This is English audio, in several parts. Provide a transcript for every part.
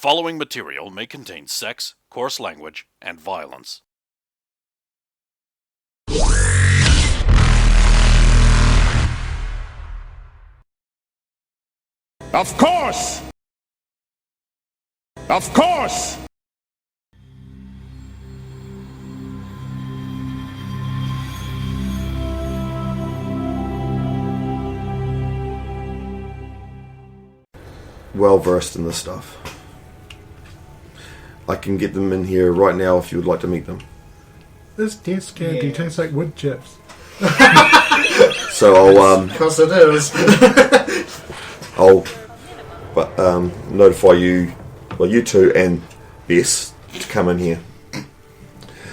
following material may contain sex, coarse language, and violence. Of course! Of course! Well versed in this stuff. I can get them in here right now if you would like to meet them. This desk candy tastes like wood chips. So I'll Because it is. I'll notify you, well, you two and Bess to come in here.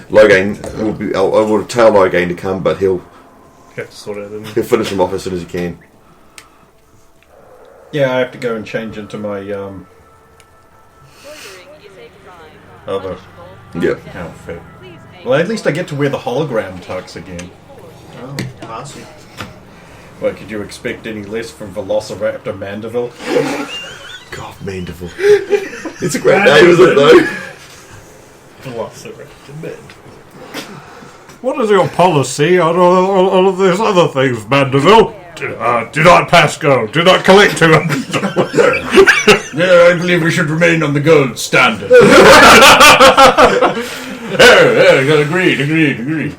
Logain will be. I will tell Logain to come, but he'll Have to sort it in. finish them off as soon as he can. Yeah, I have to go and change into my other Yeah. outfit. Well, at least I get to wear the hologram tux again. Oh, classy. Well, could you expect any less from Velociraptor Mandeville? God, Mandeville. It's a great name, isn't it, though? Velociraptor man. What is your policy on all of these other things, Mandeville? Do not pass go. Do not collect $200. Yeah, I believe we should remain on the gold standard. Agreed.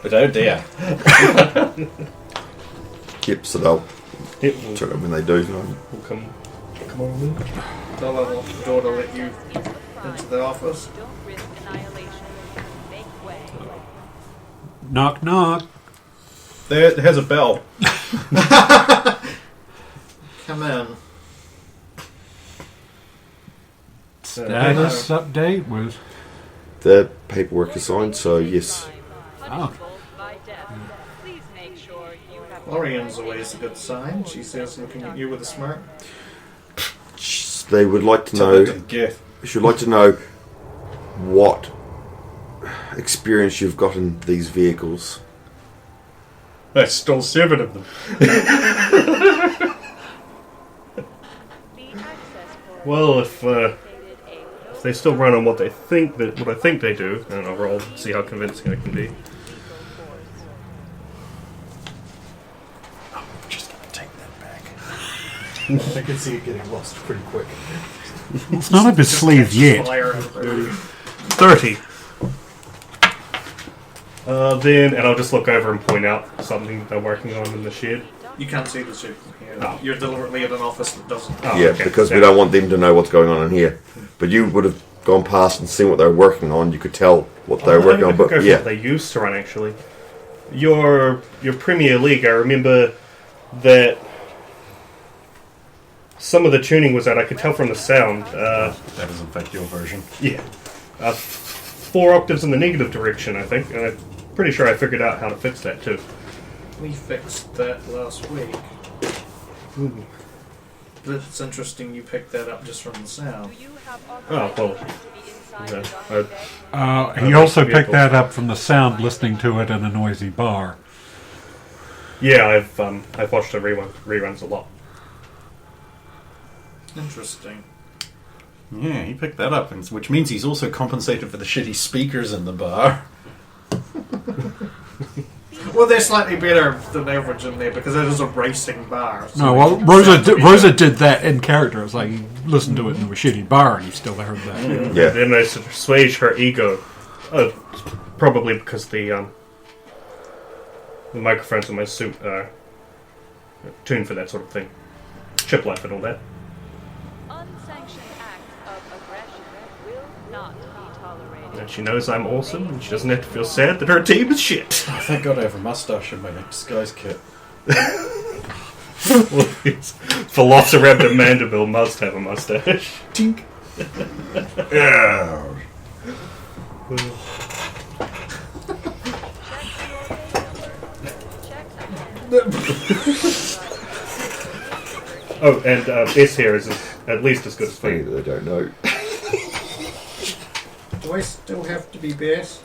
But oh dear. Yep, so they'll It will check it when they do. come on in. They'll unlock the door to let you into the office. Knock, knock. There has a bell. Come in. Status update was... The paperwork is signed, so yes. Oh. Lorian's always a good sign. She says, looking at you with a smirk. They would like to Tell her know. to get. She would like to know what experience you've got in these vehicles. I stole 7 of them. Well, if they still run on what I think they do, and I'll roll, see how convincing I can be. I'm just gonna take that back. I can see it getting lost pretty quick. It's not up his sleeve yet. Fire out there. 30. And I'll just look over and point out something they're working on in the shed. You can't see the ship from here. Oh. You're deliberately at an office that doesn't. Oh, Yeah, okay. because we don't want them to know what's going on in here. But you would have gone past and seen what they're working on. You could tell what they're working on. I could go But for yeah, what they used to run, actually. Your Premier League, I remember that some of the tuning was that I could tell from the sound. That is in fact your version. Yeah. 4 octaves in the negative direction, I think, and I'm pretty sure I figured out how to fix that, too. We fixed that last week. But it's interesting you picked that up just from the sound. Oh, well. He also picked that up from the sound listening to it in a noisy bar. Yeah, I've watched the reruns a lot. Interesting. Yeah, he picked that up, which means he's also compensated for the shitty speakers in the bar. Well, they're slightly better than average in there because it is a racing bar. So No, well, they Rosa sound to be Rosa better. did that in character. It's like he listened to it in a shitty bar and he still heard that. yeah. Then I sort of assuage her ego. Probably because the microphones in my suit are tuned for that sort of thing. Chip life and all that. Unsanctioned acts of aggression will not be tolerated. And she knows I'm awesome, and she doesn't have to feel sad that her team is shit. Oh, thank God I have a mustache in my disguise kit. Velociraptor Mandeville must have a mustache. Tink. Yeah. Oh, and S here is at least as good as Funny me. that they don't know. Do I still have to be Bess?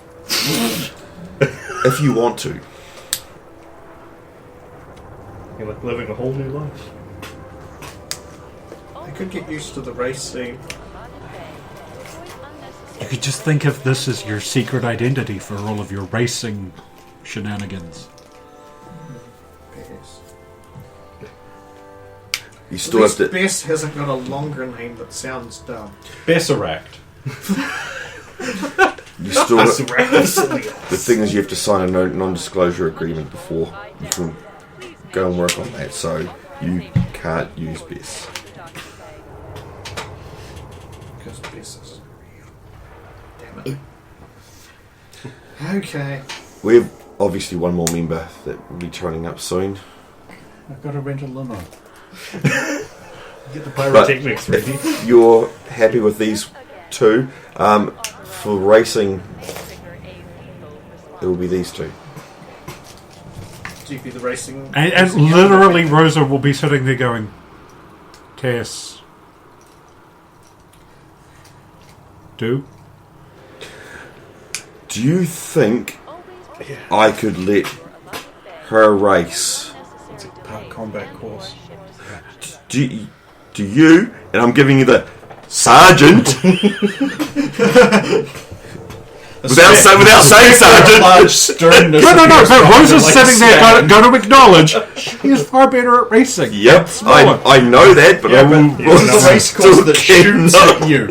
If you want to. You're like living a whole new life. I could get used to the race scene. You could just think of this as your secret identity for all of your racing shenanigans. Bess. You At still have least to. Bess hasn't got a longer name that sounds dumb. Besseract. You still. The thing is, you have to sign a non-disclosure agreement before you can go and work on that. So you can't use Bess. Because Bess is real. Damn it. Okay. We have obviously one more member that will be turning up soon. I've got to rent a limo. Get the pyrotechnics ready. If you're happy with these two, for racing, it will be these two. GP the racing. And literally, Rosa will be sitting there going, Tess. Do you think I could let her race? It's a part combat course. Do you? And I'm giving you the sergeant. without saying sergeant. No, but Rosa's sitting there going to acknowledge she is far better at racing. Yep, I know that, but I will. It's the race course that shoots at you.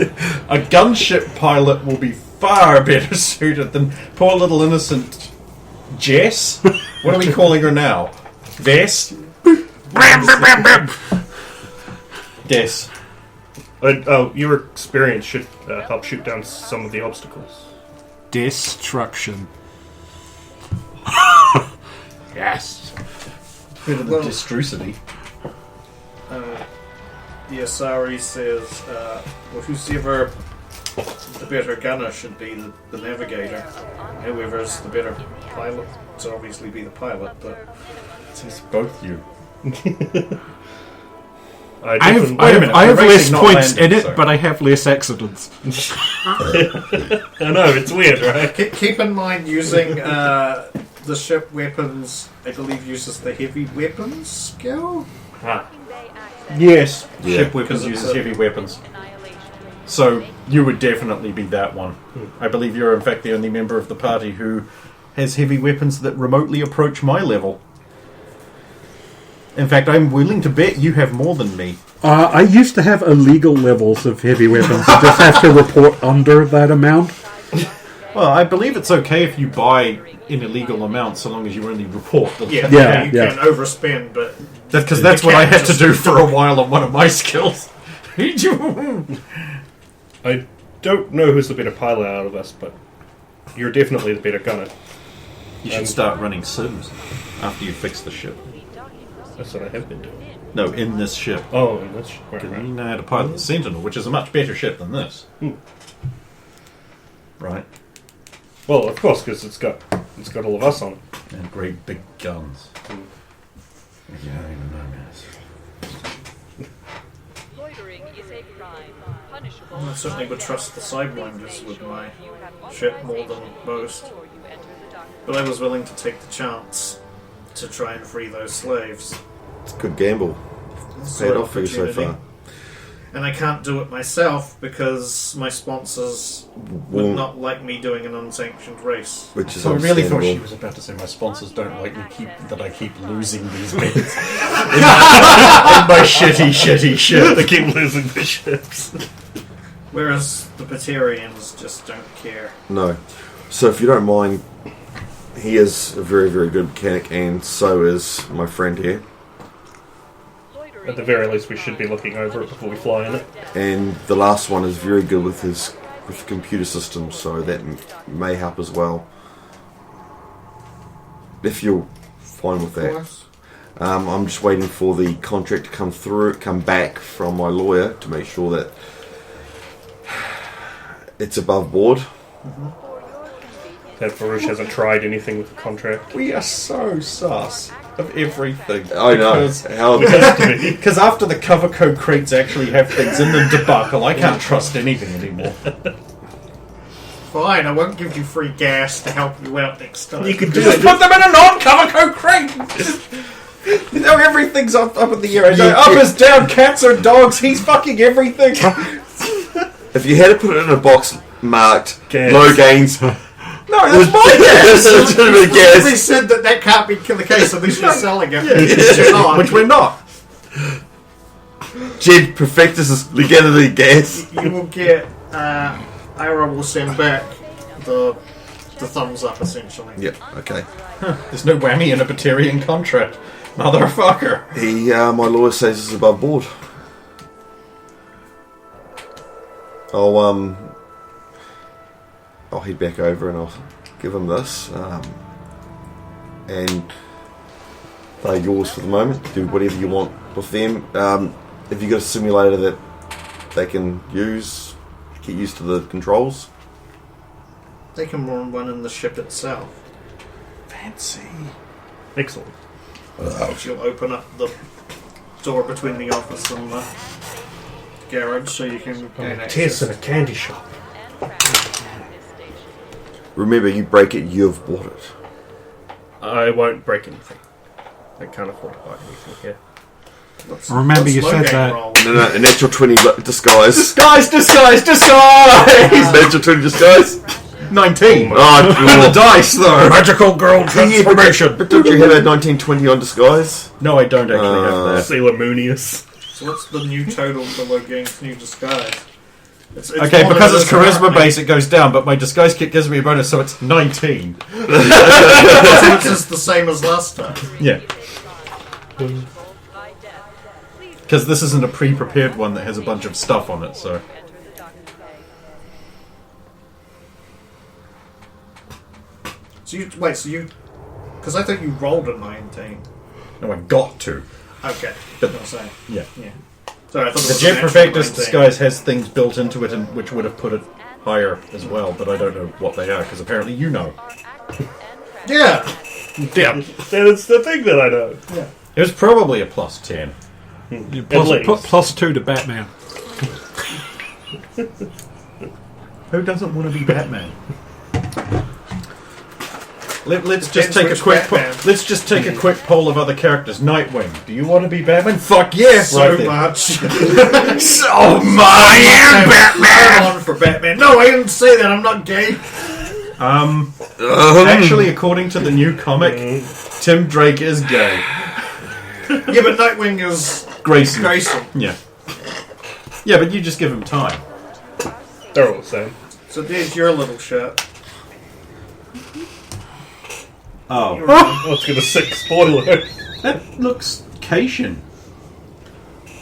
A gunship pilot will be far better suited than poor little innocent Jess. What are we calling her now? Vess? Des. Your experience should help shoot down some of the obstacles. Destruction. Yes. Better than Destrucity. The Asari says, whosoever the better gunner should be the navigator. Whoever's the better pilot should obviously be the pilot, but It's both you. I Wait a minute, have the less racing, not points landing, in it, sorry. but I have less accidents. I know, it's weird, right? keep in mind using the ship weapons, I believe uses the heavy weapons skill? Yes. Yeah. Ship weapons uses heavy weapons. So you would definitely be that one. I believe you're in fact the only member of the party who has heavy weapons that remotely approach my level. In fact, I'm willing to bet you have more than me. I used to have illegal levels of heavy weapons. I just have to report under that amount. Well, I believe it's okay if you buy in illegal amounts so long as you only report them. Yeah, Yeah, you yeah. can overspend, but Because that's You what I can't had to just- do for a while on one of my skills. I don't know who's the better pilot out of us, but you're definitely the better gunner. You should start running sims after you fix the ship. That's what I have been doing. No, in this ship. Oh, and that's right. You know how to pilot the Sentinel, which is a much better ship than this. Right? Well, of course, because it's got all of us on it. And great big guns. You don't even know, man. Loitering is a crime, punishable. I certainly would trust the Sidewinders with my ship more than most. before you enter the dock. But I was willing to take the chance to try and free those slaves. It's a good gamble. Paid off for you so far. And I can't do it myself because my sponsors would Well, not like me doing an unsanctioned race. which is So I really thought she understandable. was about to say my sponsors don't like me that I keep losing these bets in my shitty ship. They keep losing the ships. Whereas the Paterians just don't care. No. So if you don't mind, he is a very, very good mechanic, and so is my friend here. At the very least, we should be looking over it before we fly in it. And the last one is very good with the computer system, so that may help as well. If you're fine with that. I'm just waiting for the contract to come back from my lawyer to make sure that it's above board. That Farouche hasn't tried anything with the contract. We are so sus of everything. I know. Because after the cover code crates actually have things in them debacle, I can't trust anything anymore. Fine, I won't give you free gas to help you out next time. You can do Just it. put them in a non-cover code crate! No, everything's up in the air. Up is down, cats or dogs. He's fucking everything. If you had to put it in a box marked Gas. low gains, No, that's my gas. Legitimate We gas. said that can't be the case unless you're selling it. which we're not. Jed Perfectus is legitimately gas. You will get. Ira will send back the thumbs up essentially. Yep. Okay. There's no whammy in a Batarian contract, motherfucker. My lawyer says it's above board. I'll head back over and I'll give him this, and they're yours for the moment. Do whatever you want with them. If you got a simulator that they can use, get used to the controls. They can run one in the ship itself. Fancy. Excellent. You'll open up the door between the office and the garage so you can gain access. Tess in a candy shop. Remember, you break it, you've bought it. I won't break anything. I can't afford to buy anything here. Remember you said Low-gang that. roll. No, a natural 20 disguise. Disguise! Natural 20 disguise. 19. Oh, The dice, though. Magical girl transformation. but don't you have a 1920 on disguise? No, I don't actually have that. Sailor Moonius. So what's the new total for Logan's new disguise? It's Okay, more because than it's it is charisma currently. base, it goes down, but my disguise kit gives me a bonus, so it's 19. Which is the same as last time. Yeah. Because this isn't a pre-prepared one that has a bunch of stuff on it, so... So you... Because I thought you rolled a 19. No, I got to. Okay. But- I'm saying. Yeah. Yeah. Sorry, I thought it The was Jet an actual Perfectus 19. disguise has things built into it, which would have put it higher as well, but I don't know what they are, because apparently you know. Yeah! Yeah, that's the thing that I know. It was probably a plus 10. At least. Plus 2 to Batman. Who doesn't want to be Batman? Let's just Depends take a which quick. Batman. Let's just take a quick poll of other characters. Nightwing. Do you want to be Batman? Fuck yes! So then. much. So much. I'm on for Batman. No, I didn't say that. I'm not gay. Actually, according to the new comic, Tim Drake is gay. Yeah, but Nightwing is Grayson. Grayson. Yeah. Yeah, but you just give him time. They're all the same. So there's your little shirt. Oh. I was going to say spoiler. That looks Cation.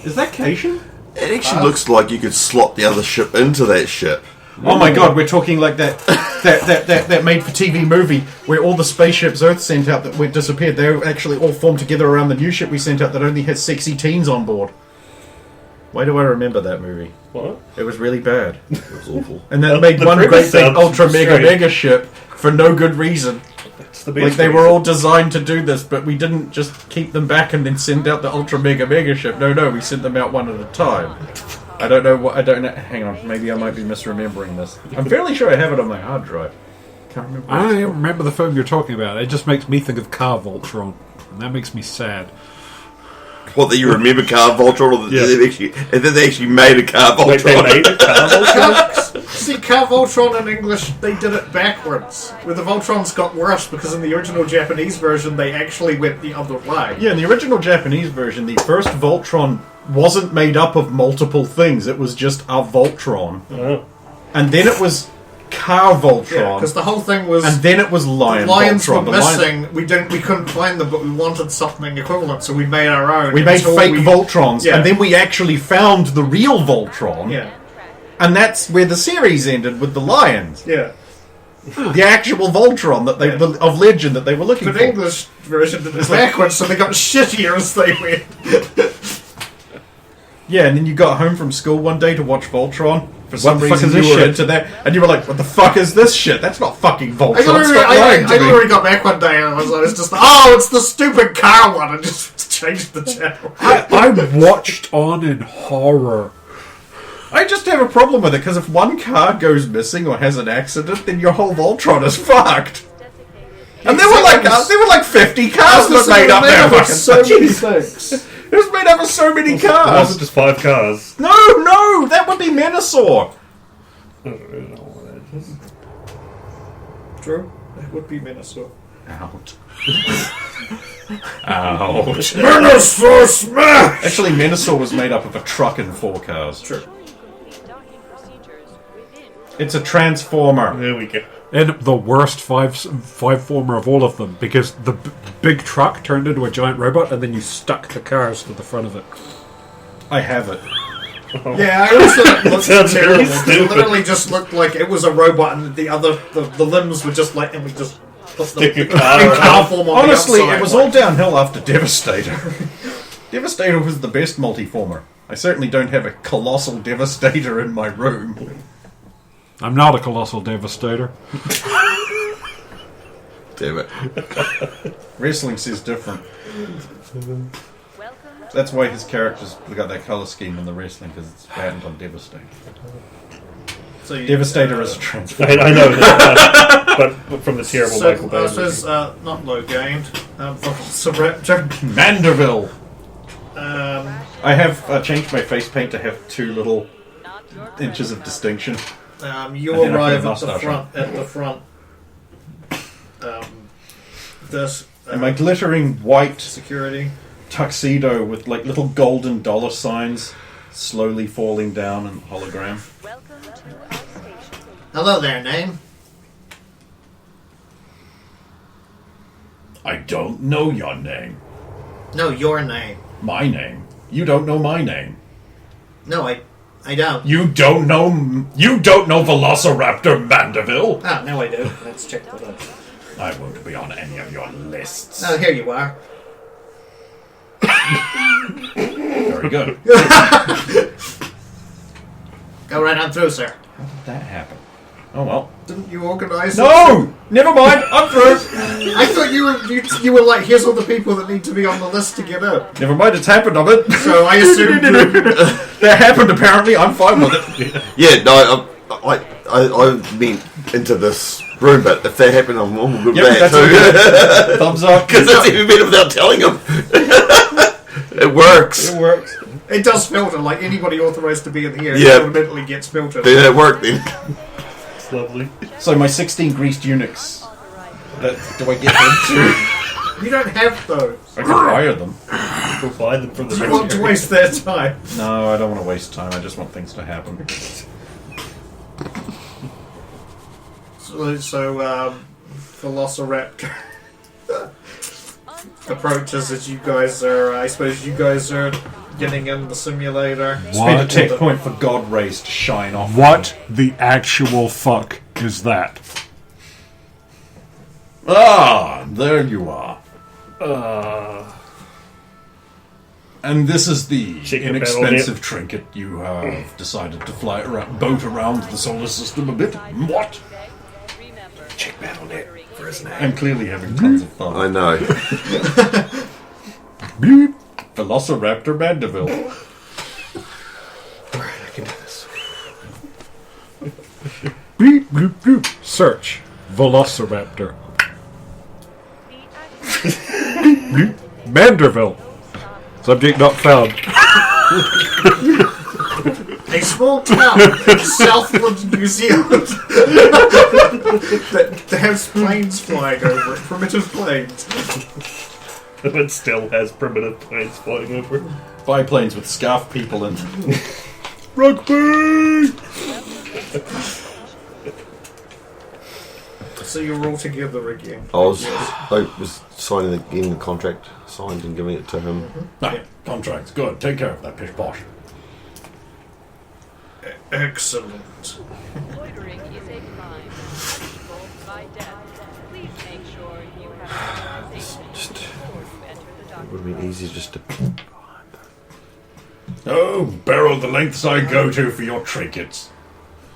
Is that Cation? It actually looks like you could slot the other ship into that ship. Oh my god, we're talking like that made-for-TV movie where all the spaceships Earth sent out that went disappeared. They were actually all formed together around the new ship we sent out that only had sexy teens on board. Why do I remember that movie? What? It was really bad. It was awful. And that made the one great premise big sounds ultra mega strange. mega ship for no good reason. It's the best Like they were reason. all designed to do this, but we didn't just keep them back and then send out the ultra mega mega ship. No, we sent them out one at a time. I don't know what. I don't know. Hang on, maybe I might be misremembering this. I'm fairly sure I have it on my hard drive. Can't remember. what I don't it's even called. remember the film you're talking about. It just makes me think of Car Voltron. And that makes me sad. What, that you remember Car Voltron, or that Yeah. they actually made a Car Voltron? Like they made it. See, Car Voltron in English, they did it backwards. Where the Voltrons got worse because in the original Japanese version, they actually went the other way. Yeah, in the original Japanese version, the first Voltron wasn't made up of multiple things. It was just a Voltron, Oh. and then it was Car Voltron, because the whole thing was and then it was Lion the lions Voltron. were The lion- missing. We couldn't find them, but we wanted something equivalent, so we made our own. We made until fake we- Voltrons, Yeah. and then we actually found the real Voltron, Yeah, and that's where the series ended with the lions, yeah. the actual Voltron that they of legend that they were looking But for. English version did it backwards, so they got shittier as they went. Yeah, and then you got home from school one day to watch Voltron. For some the fuck reason, is you this were shit? into that, and you were like, "What the fuck is this shit? That's not fucking Voltron." I Stop lying to me." literally got back one day and I was just like, oh, it's the stupid car one, and just changed the channel. I watched on in horror. I just have a problem with it because if one car goes missing or has an accident, then your whole Voltron is fucked. And there were like 50 cars that made up there. Fucking so many Jesus. things. It was made up of so many It cars. wasn't just 5 cars. No, that would be Minosaur. True. It would be Minnesota. Out. Ouch. Minosaur smash! Actually, Minosaur was made up of a truck and 4 cars. True. It's a transformer. There we go. And the worst five former of all of them, because the big truck turned into a giant robot, and then you stuck the cars to the front of it. I have it. Yeah, I also looked Sounds terrible. really 'Cause stupid. It literally just looked like it was a robot, and the limbs were just like, and we just put Stick the a car in around. car form on Honestly, the outside. it was all downhill after Devastator. Devastator was the best multi-former. I certainly don't have a colossal Devastator in my room. I'm not a colossal devastator. Damn it. Wrestling says different. That's why his characters got that colour scheme in the wrestling, because it's patent on Devastator. So you, Devastator is a transformer. I know that, but from the terrible So, Michael Bay. so it's not low gained. Velociraptor. Mandeville! Um, I have changed my face paint to have 2 little inches of distinction. you And then I put a arrive at the mustache front. At the front. This And my glittering white security. tuxedo with like little golden dollar signs slowly falling down in hologram. Welcome to our station. Hello there, name. I don't know your name. No, your name. My name. You don't know my name. No, I don't. You don't know Velociraptor Mandeville? Ah, now I do. Let's check the list. I won't be on any of your lists. Oh, here you are. Very good. Go right on through, sir. How did that happen? Oh well. Didn't you organise it? No! Never mind, I'm through! I thought you were like, here's all the people that need to be on the list to get out. Never mind, it's happened of it. So I assumed That happened apparently, I'm fine with it. Yeah, no, I meant into this room, but if that happened, I'm all good with Yep, that that's all too. good. Thumbs up. Because that's even better without telling him. It works. It works. it does filter, like anybody authorised to be in here, Yeah. it automatically gets filtered. Then it worked then. It's lovely. So my 16 greased eunuchs. Do I get them too? You don't have those. I can hire them. Go find them from the Do you want to waste their time? No, I don't want to waste time. I just want things to happen. So Velociraptor approaches as you guys are. I suppose you guys are getting in the simulator. Spend a tech point for God Rays to shine off. What the actual fuck is that? Ah, there you are. And this is the Chicken inexpensive trinket you have decided to fly around, boat around the solar system a bit. What? Remember, Chick battle net. for his name. I'm clearly having tons of fun. I know. Beep. Velociraptor Mandeville. I can do this. Beep, bloop, bloop. Search Velociraptor. Manderville. Subject not found. A small town in Southland, New Zealand that has planes flying over it, primitive planes. But still has primitive planes flying over. Biplanes with scarf people in. Rugby! So you're all together again. I was signing getting the contract signed and giving it to him. No, contracts. Good. Take care of that pish posh. Excellent. Loitering is a crime, punishable by death. Please make sure you have authorization before you enter the It dock. would have been easier just to. Oh, barrel the lengths I go to for your trinkets.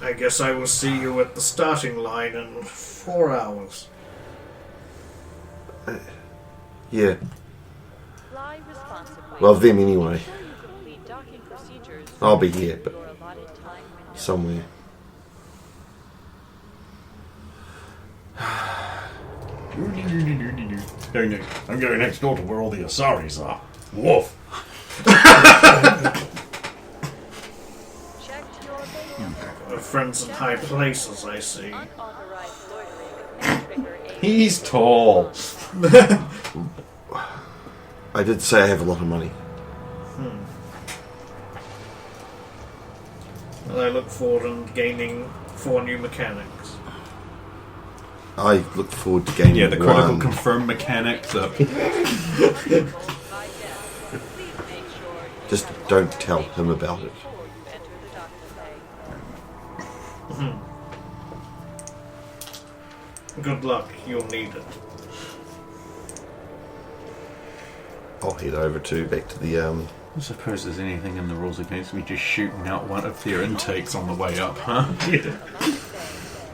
I guess I will see you at the starting line in 4 hours. Yeah, Fly responsibly. well, them anyway. Ensure you complete docking procedures I'll be here, but your allotted time window. somewhere. I'm going next door to where all the Asaris are. Woof. Checked your base. Friends in high places, I see. Unauthorized loitering and trigger a He's tall. I did say I have a lot of money. And I look forward to gaining 4 new mechanics. I look forward to gaining Yeah, the critical one. confirmed mechanics up. by death. Please make sure you Just have don't tell him about it. before you enter the doctor bay. Good luck, you'll need it. I'll head over to back to the I suppose there's anything in the rules against me just shooting out one of their intakes on the way up, huh?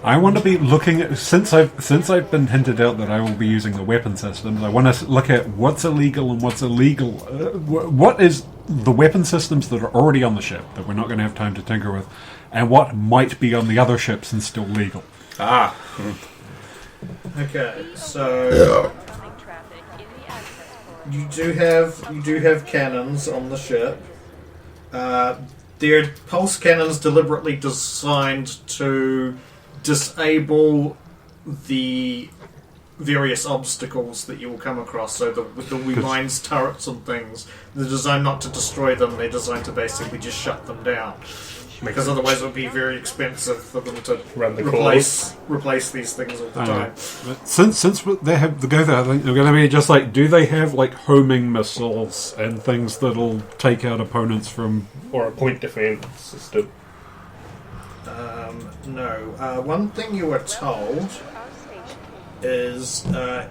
I want to be looking at since I've been hinted out that I will be using the weapon systems. I want to look at what's illegal and what's illegal. What is the weapon systems that are already on the ship that we're not going to have time to tinker with, and what might be on the other ships and still legal. Ah. Okay, so Incoming traffic in the access port. you do have cannons on the ship. They're pulse cannons deliberately designed to disable the various obstacles that you will come across. So with the mines, turrets, and things, they're designed not to destroy them. They're designed to basically just shut them down. Because otherwise, it would be very expensive for them to Run the replace these things all the time. But since they have the go there, I think they're going to be just like, do they have like homing missiles and things that'll take out opponents from? Or a point defense system. No. One thing you were told Our station. is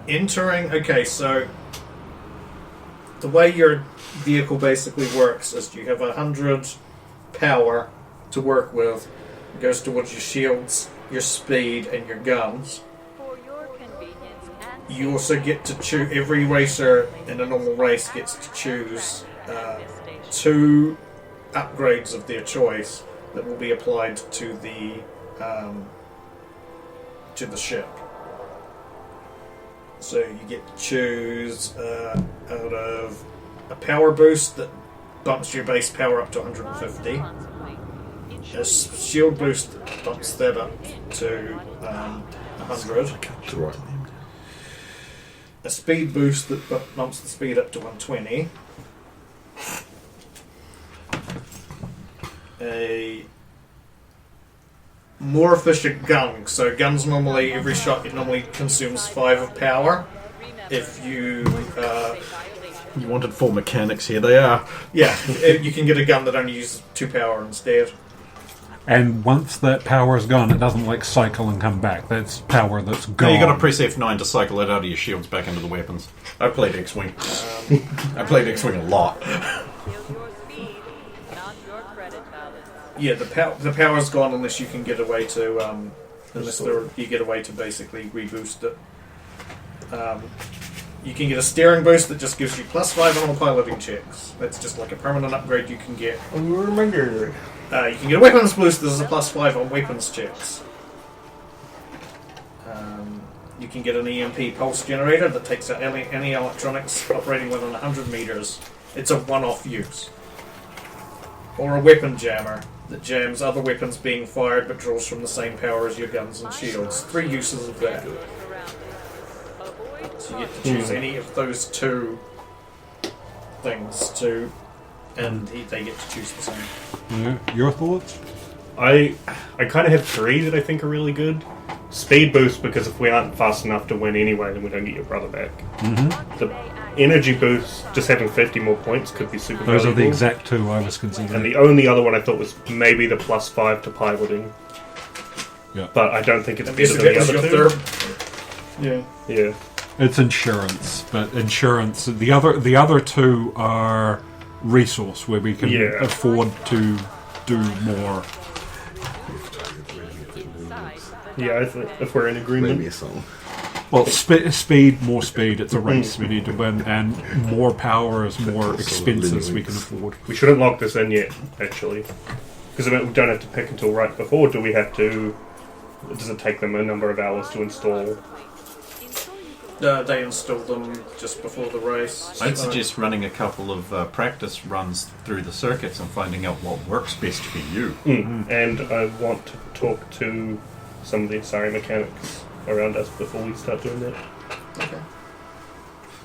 entering. Okay, so the way your vehicle basically works is you have 100 power to work with. It goes towards your shields, your speed, and your guns. For your convenience and You also get to choose. Every racer in a normal race gets to choose two upgrades of their choice that will be applied to the ship. So you get to choose out of a power boost that bumps your base power up to 150. A shield boost that bumps that up to 100. That's right. A speed boost that bumps the speed up to 120. A more efficient gun. So guns normally, every shot it normally consumes 5 of power. If you You wanted 4 mechanics, here they are. yeah, you can get a gun that only uses 2 power instead. And once that power is gone, it doesn't like cycle and come back. That's power that's No, gone. you got to press F9 to cycle it out of your shields back into the weapons. I played X-Wing. I played X-Wing a lot. Kill your speed, not your credit balance. Yeah, the power's gone unless you can get away to you get away to basically reboost it. You can get a steering boost that just gives you +5 on all piloting checks. That's just like a permanent upgrade you can get. You can get a weapons boost that is a +5 on weapons checks. You can get an EMP pulse generator that takes out any electronics operating within 100 meters. It's a one-off use. Or a weapon jammer that jams other weapons being fired but draws from the same power as your guns and shields. 3 uses of that. So you get to choose any of those 2 things to, and they get to choose the same. Yeah. Your thoughts? I kind of have 3 that I think are really good. Speed boost, because if we aren't fast enough to win anyway, then we don't get your brother back. The energy boost, just having 50 more points could be super Those are the valuable. exact 2 I was And considering. the only other one I thought was maybe the +5 to piloting. Yeah. But I don't think it's And better basically than that the was other your 2. third. Yeah. Yeah. It's insurance, but insurance. The other 2 are resource where we can Yeah. afford to do more. Yeah, I think if we're in Maybe agreement. a song. Well, speed, more speed. It's a race we need to win, and more power is more expenses we can afford. We shouldn't lock this in yet, actually. Because we don't have to pick until right before. Do we have to... Does it take them a number of hours to install? They installed them just before the race. I'd suggest running a couple of practice runs through the circuits and finding out what works best for you. And I want to talk to some of the Asari mechanics around us before we start doing that. Okay.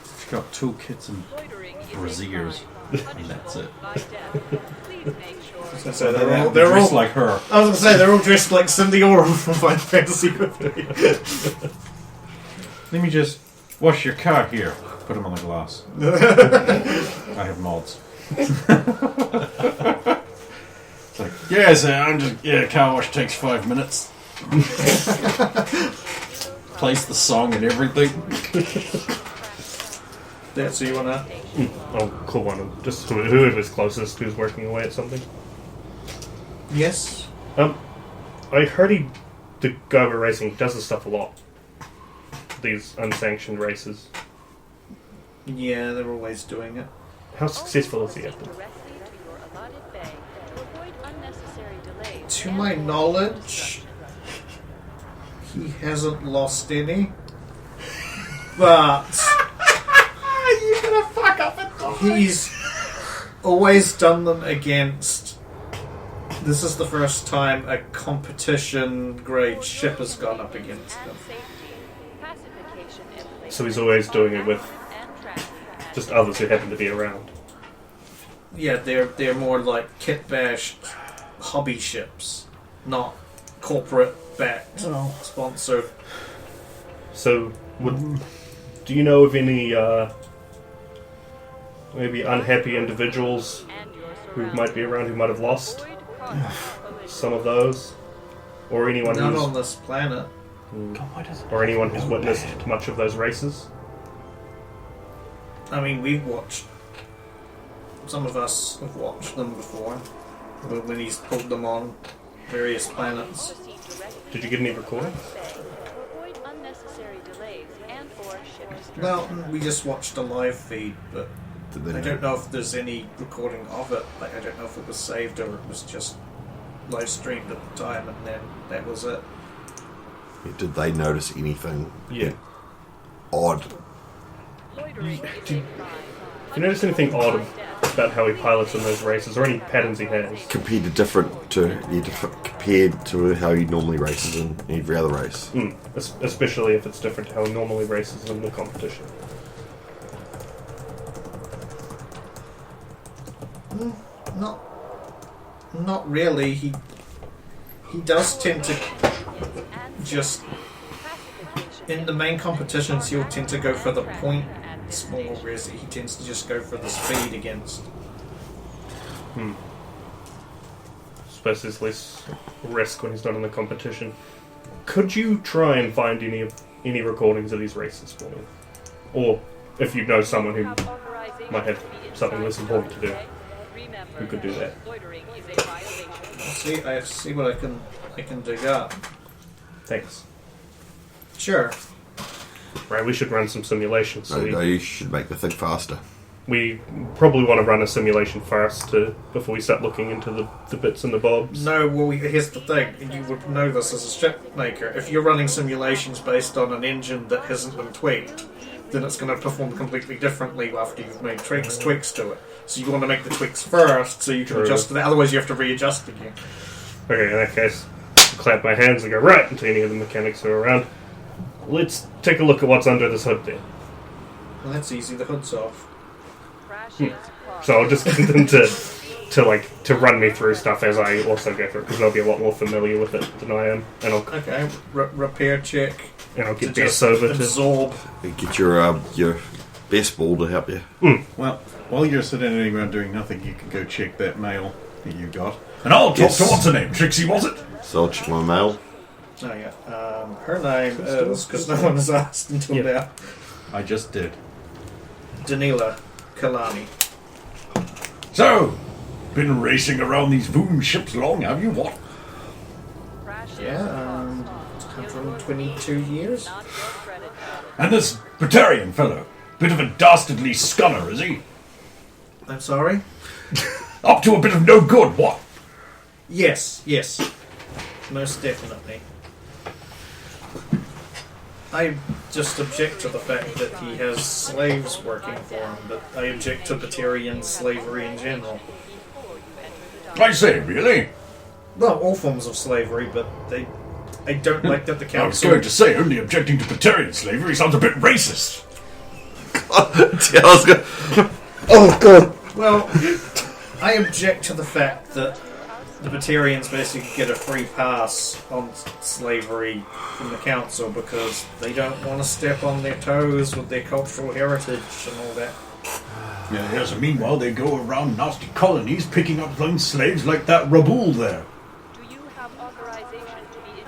You've got toolkits and Loitering is a braziers, crime, and that's it. punishable by death. Please make sure. So They're they're all like her. I was going to say they're all dressed like Cindy Oral from Final Fantasy 15. Let me just wash your car here. Put them on the glass. I have mods. It's like, I'm just, car wash takes 5 minutes. Place the song and everything. That's who you want to. I'll call one of just whoever's closest who's working away at something. Yes. I heard the guy we're racing does this stuff a lot. These unsanctioned races. Yeah, they're always doing it. How successful is he at them? Directly to your allotted bay to avoid unnecessary delays. To my knowledge, he hasn't lost any. But You're gonna fuck up and he's always done them against. This is the first time a competition grade ship has gone up against And him. safety. Pacification in place. So he's always doing it with And tracking pad. just others who happen to be around. Yeah, they're more like kit bashed hobby ships, not corporate backed, sponsored. So, do you know of any maybe unhappy individuals And your who surroundings. might be around who might have lost Avoid contact collision. some of those, or anyone Not who's on this planet. or anyone who's witnessed much of those races? I mean, we've watched. Some of us have watched them before, when he's pulled them on various planets. Proceed directly Did you get any recordings? to bay to avoid unnecessary delays and or ship destruction. Well, we just watched a live feed, but Did they I don't know if there's any recording of it. Like, I don't know if it was saved or it was just live streamed at the time, and then that was it. Did they notice anything Yeah. odd? Loitering is a crime. If you notice anything odd about how he pilots in those races, or any patterns he has? Compared to how he normally races in every other race. Especially if it's different to how he normally races in the competition. Not really. He does tend to just in the main competitions. He'll tend to go for the points more, whereas he tends to just go for the speed against. Suppose there's less risk when he's not in the competition. Could you try and find any recordings of these races for me? Or if you know someone who might have something less important to do, who could do that? Loitering is a violation. I see what I can dig up. Thanks. Sure. Right, we should run some simulations. So No, you should make the thing faster. we probably want to run a simulation first before we start looking into the bits and the bobs. No, well, here's the thing, and you would know this as a ship maker. If you're running simulations based on an engine that hasn't been tweaked, then it's going to perform completely differently after you've made tweaks to it. So you want to make the tweaks first, so you can True. adjust to that. Otherwise, you have to readjust again. Okay, in that case, I'll clap my hands and go right into any of the mechanics who are around. Let's take a look at what's under this hood there. Well, that's easy. The hood's off. So I'll just get them to run me through stuff as I also go through it, because they'll be a lot more familiar with it than I am, and Okay, repair check. I'll To get just Bess over to. absorb. Get your best ball to help you. Well, while you're sitting around doing nothing, you can go check that mail that you got. And I'll talk Yes. to what's her name? Trixie, was it? So I'll check my mail. Oh yeah. Her name is, because no one has asked until now, I just did. Danila Kalani. So, been racing around these Voom ships long, have you? What? Yeah, 122 years. And this Batarian fellow, bit of a dastardly scunner, is he? I'm sorry? Up to a bit of no good, what? Yes. Most definitely. I just object to the fact that he has slaves working for him, but I object to Batarian slavery in general. I say, really? Well, all forms of slavery, but I don't like that the I was council... going to say, only objecting to Batarian slavery sounds a bit racist. Oh god. Well, I object to the fact that the Batarians basically get a free pass on slavery from the council because they don't want to step on their toes with their cultural heritage and all that. Yeah, yes, and meanwhile they go around nasty colonies picking up lone slaves like that Raboul there. Do you have authorization to be